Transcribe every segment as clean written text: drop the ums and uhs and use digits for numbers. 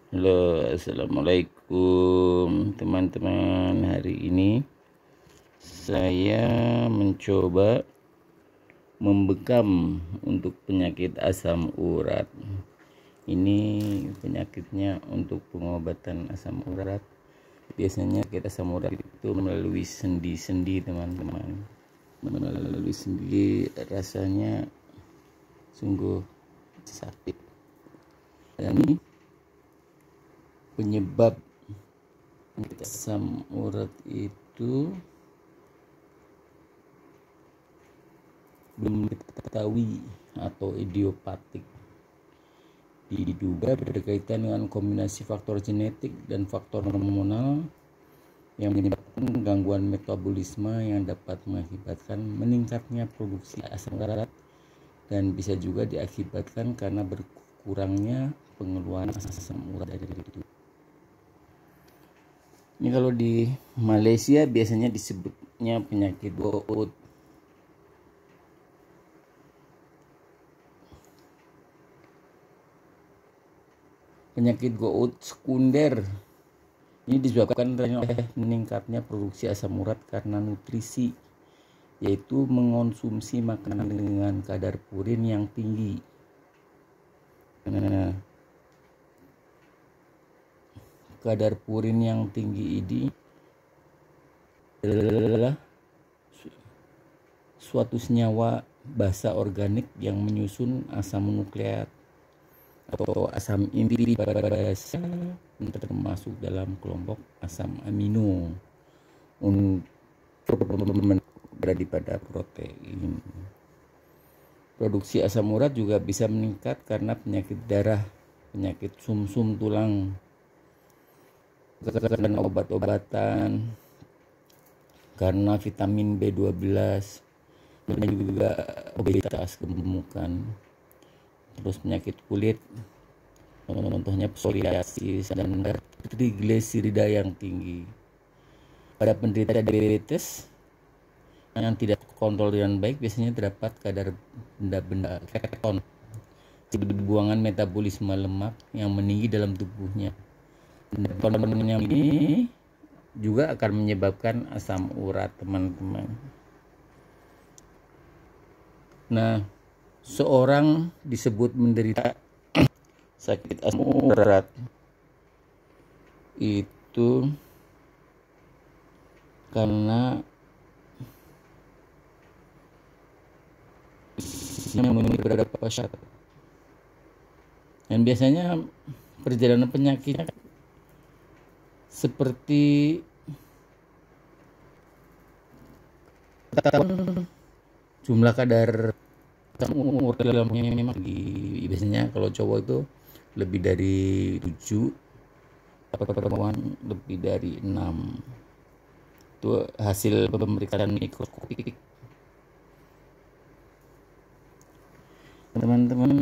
Halo, assalamualaikum teman-teman. Hari ini saya mencoba membekam untuk penyakit asam urat. Ini penyakitnya untuk pengobatan asam urat. Biasanya kita asam urat itu melalui sendi-sendi, teman-teman. Melalui sendi rasanya sungguh sakit. Dan ini penyebab asam urat itu belum diketahui atau idiopatik. Diduga berkaitan dengan kombinasi faktor genetik dan faktor hormonal yang menyebabkan gangguan metabolisme yang dapat mengakibatkan meningkatnya produksi asam urat dan bisa juga diakibatkan karena berkurangnya pengeluaran asam urat dari tubuh. Ini kalau di Malaysia biasanya disebutnya penyakit gout. Penyakit gout sekunder ini disebabkan oleh meningkatnya produksi asam urat karena nutrisi, yaitu mengonsumsi makanan dengan kadar purin yang tinggi. Nah, kadar purin yang tinggi ini adalah suatu senyawa basa organik yang menyusun asam nukleat atau asam inti basa, termasuk dalam kelompok asam amino untuk berada pada protein. Produksi asam urat juga bisa meningkat karena penyakit darah, penyakit sumsum tulang, karena obat-obatan, karena vitamin B12, dan juga obesitas gemukan, terus penyakit kulit, contohnya psoriasis dan trigliserida yang tinggi. Pada penderita diabetes yang tidak kontrol dengan baik biasanya terdapat kadar benda-benda keton di buangan metabolisme lemak yang meninggi dalam tubuhnya. Yang ini juga akan menyebabkan asam urat, teman-teman. Nah, seorang disebut menderita sakit asam urat itu karena memenuhi beberapa syarat. Dan biasanya perjalanan penyakitnya seperti jumlah kadar asam urat dalamnya memang biasanya kalau cowok itu lebih dari 7, perempuan lebih dari 6. Itu hasil pemeriksaan mikroskopik. Teman-teman,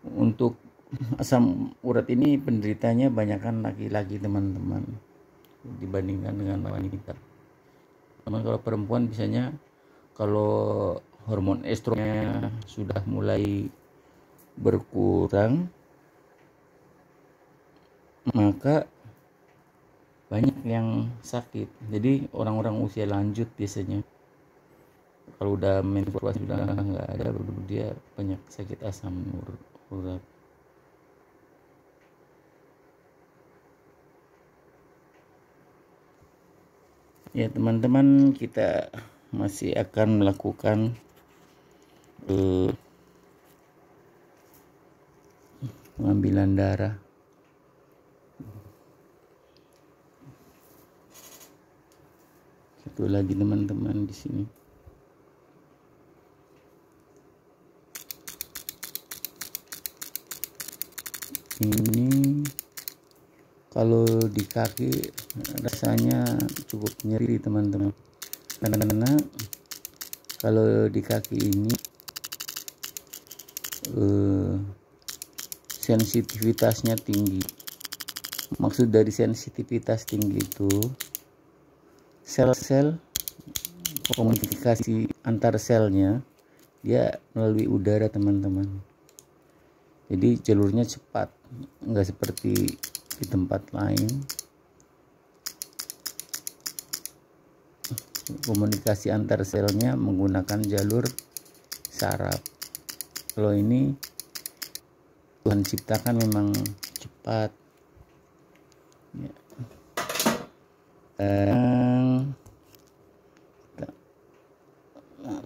untuk asam urat ini penderitanya banyakkan laki-laki, teman-teman, dibandingkan dengan wanita. Namun kalau perempuan biasanya kalau hormon estrogennya sudah mulai berkurang, maka banyak yang sakit. Jadi orang-orang usia lanjut biasanya kalau udah menstruasi sudah nggak ada, dia banyak sakit asam urat. Ya teman-teman, kita masih akan melakukan pengambilan darah. Satu lagi teman-teman di sini. Ini kalau di kaki rasanya cukup nyeri, teman-teman, karena kalau di kaki ini sensitivitasnya tinggi. Maksud dari sensitivitas tinggi itu sel-sel komunikasi antar selnya dia melalui udara, teman-teman. Jadi jalurnya cepat, nggak seperti di tempat lain. Komunikasi antar selnya menggunakan jalur saraf. Kalau ini Tuhan ciptakan memang cepat. Ya.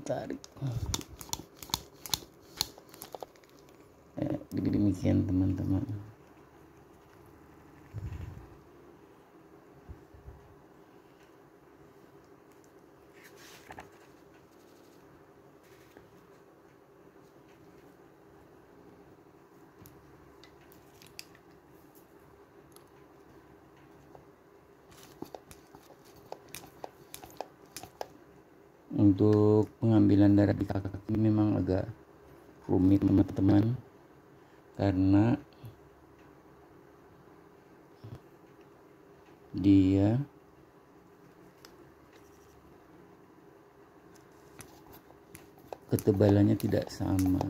Tarik. Demikian teman-teman. Untuk pengambilan darah di kaki memang agak rumit teman-teman, karena dia ketebalannya tidak sama.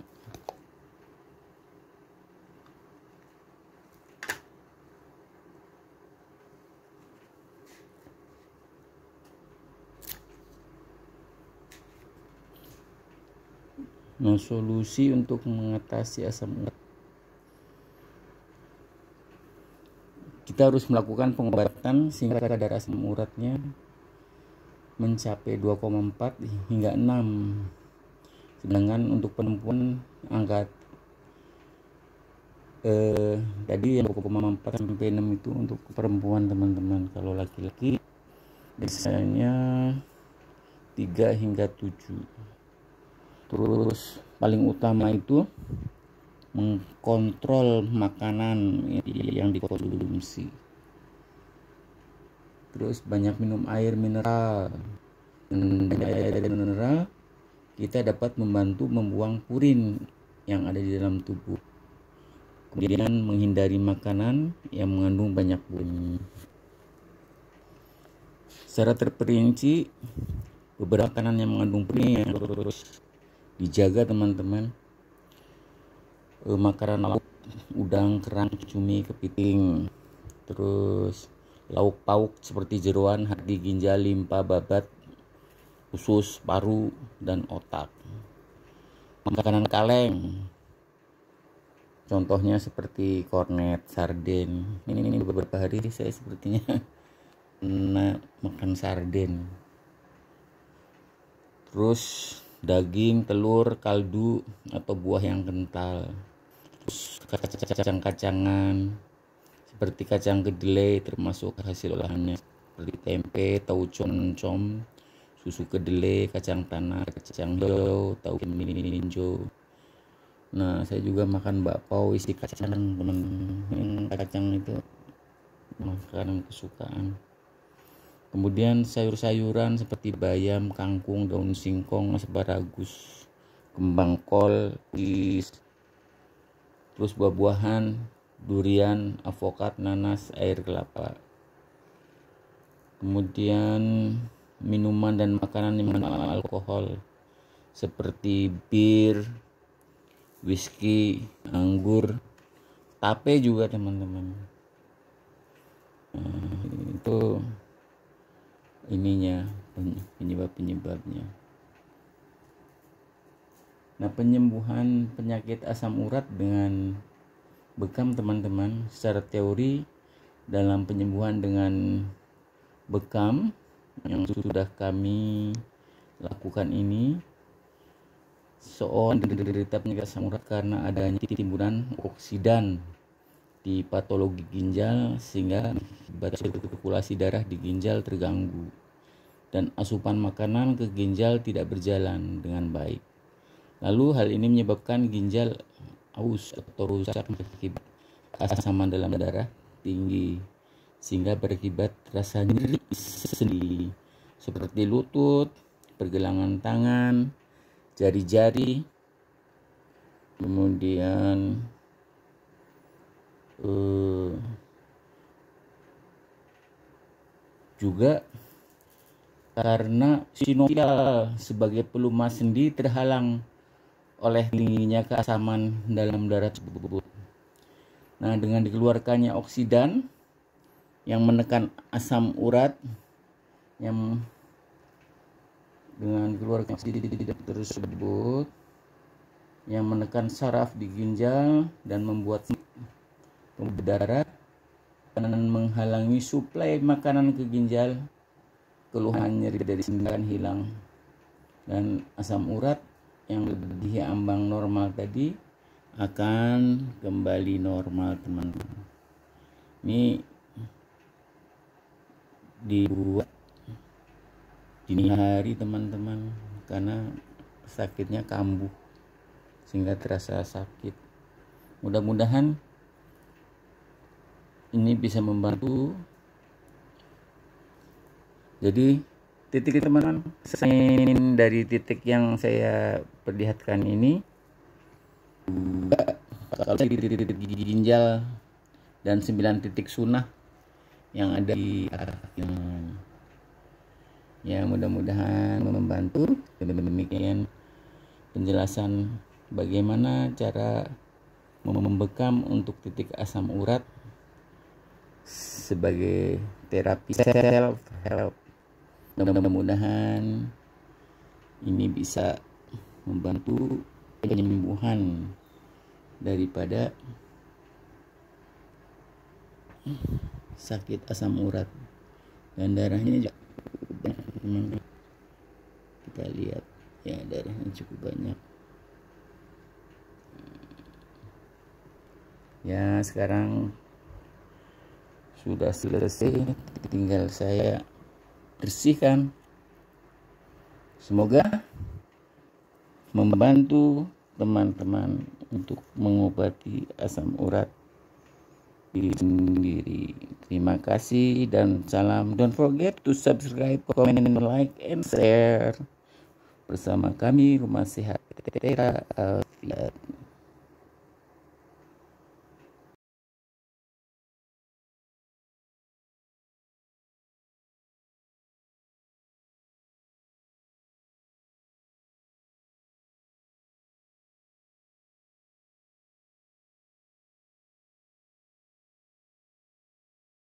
Nah, solusi untuk mengatasi asam urat, kita harus melakukan pengobatan sehingga kadar asam uratnya mencapai 2,4 hingga 6. Sedangkan untuk perempuan angka tadi yang 2,4 sampai 6 itu untuk perempuan teman-teman. Kalau laki-laki biasanya 3 hingga 7. Terus paling utama itu mengkontrol makanan yang dikonsumsi. Terus banyak minum air mineral. Dengan air mineral kita dapat membantu membuang purin yang ada di dalam tubuh. Kemudian menghindari makanan yang mengandung banyak purin. Secara terperinci, beberapa makanan yang mengandung purin yang terus dijaga teman-teman. Makanan lauk, udang, kerang, cumi, kepiting. Terus lauk pauk seperti jeroan, hati, ginjal, limpa, babat, usus, paru, dan otak. Makanan kaleng, contohnya seperti kornet, sarden. Ini beberapa hari saya sepertinya makan sarden. Terus daging, telur, kaldu, atau buah yang kental. Terus kacang-kacangan seperti kacang kedelai termasuk hasil olahannya seperti tempe, tahu com-com, susu kedelai, kacang tanah, kacang hijau, tahu melinjo. Nah, saya juga makan bakpao isi kacang, teman-teman. Kacang itu makanan kesukaan. Kemudian sayur-sayuran seperti bayam, kangkung, daun singkong, asparagus, kembang kol, terus buah-buahan, durian, avokat, nanas, air kelapa. Kemudian minuman dan makanan yang mengandung alkohol seperti bir, whisky, anggur, tape juga teman-teman. Nah, itu ininya penyebabnya. Nah, penyembuhan penyakit asam urat dengan bekam teman-teman, secara teori dalam penyembuhan dengan bekam yang sudah kami lakukan ini, seorang menderita penyakit asam urat karena adanya timbunan oksidan di patologi ginjal sehingga sirkulasi darah di ginjal terganggu dan asupan makanan ke ginjal tidak berjalan dengan baik. Lalu hal ini menyebabkan ginjal aus atau rusak akibat keasaman dalam darah tinggi sehingga berakibat rasa nyeri sendi seperti lutut, pergelangan tangan, jari-jari, kemudian juga karena sinovial sebagai pelumas sendi terhalang oleh tingginya keasaman dalam darah tersebut. Nah, dengan dikeluarkannya oksidan yang menekan asam urat, yang dengan dikeluarkan oksidan tersebut yang menekan saraf di ginjal dan membuat darah dan menghalangi suplai makanan ke ginjal, keluhan nyeri dari sini akan hilang, dan asam urat yang lebih ambang normal tadi akan kembali normal, teman-teman. Ini dibuat dini hari, teman-teman, karena sakitnya kambuh sehingga terasa sakit. Mudah-mudahan ini bisa membantu. Jadi titik, teman-teman, selain dari titik yang saya perlihatkan ini, kalau titik ginjal dan 9 titik sunnah yang ada di akhirnya, ya mudah-mudahan membantu. Demikian penjelasan bagaimana cara membekam untuk titik asam urat sebagai terapi self help. Mudah-mudahan ini bisa membantu penyembuhan daripada sakit asam urat, dan darahnya juga banyak. Kita lihat ya, darahnya cukup banyak. Ya, sekarang sudah selesai, tinggal saya bersihkan. Semoga membantu teman-teman untuk mengobati asam urat diri sendiri. Terima kasih dan salam. Don't forget to subscribe, comment, like, and share. Bersama kami Rumah Sehat Tera Alfiat.